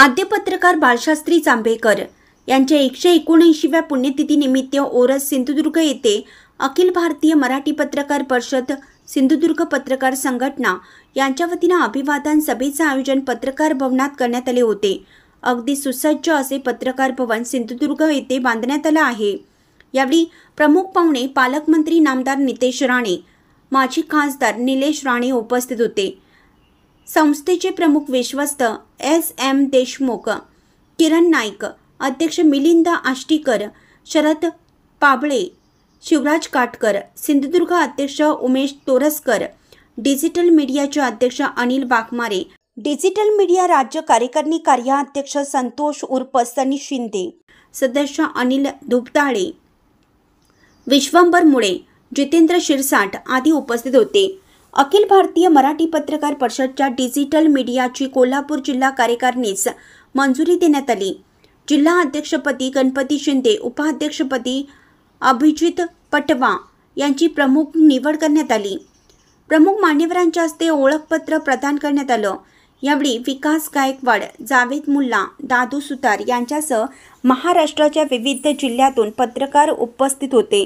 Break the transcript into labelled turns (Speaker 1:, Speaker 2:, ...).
Speaker 1: आद्य पत्रकार बाळशास्त्री जांभेकर यांच्या 179व्या पुण्यतिथीनिमित्त ओरस सिंधुदुर्ग येथे अखिल भारतीय मराठी पत्रकार परिषद सिंधुदुर्ग पत्रकार संघटना यांच्या वतीने अभिवादन सभेचे आयोजन पत्रकार भवनात करण्यात आले होते। अगदी सुसज्ज असे पत्रकार भवन सिंधुदुर्ग येथे बांधण्यात आले आहे। यावेळी प्रमुख पाहुणे पालकमंत्री नामदार नितेश राणे, माजी खासदार निलेश राणे उपस्थित होते। संस्थेचे प्रमुख विश्वस्त एस.एम. देशमुख, किरण नाईक, अध्यक्ष मिलिंद आष्टीकर, शरद पाबळे, शिवराज काटकर, सिंधुदुर्ग अध्यक्ष उमेश तोरसकर, डिजिटल मीडियाचे अध्यक्ष अनिल वाघमारे, डिजिटल मीडिया राज्य कार्यकारिणी कार्याध्यक्ष संतोष उर्फ सनी शिंदे, सदस्य अनिल धुपताळे, विश्वंभर मुळे, जितेंद्र शिरसाट आदी उपस्थित होते। अखिल भारतीय मराठी पत्रकार परिषदच्या डिजिटल मीडियाची कोल्हापूर जिल्हा कार्यकारिणीस मंजुरी देण्यात आली। जिल्हा अध्यक्षपदी गणपती शिंदे, उपाध्यक्षपदी अभिजित पटवा यांची प्रमुख निवड करण्यात आली। प्रमुख मान्यवरांच्या हस्ते ओळखपत्र प्रदान करण्यात आलं। यावेळी विकास गायकवाड, जावेद मुल्ला, दादू सुतार यांच्यासह महाराष्ट्राच्या विविध जिल्ह्यातून पत्रकार उपस्थित होते।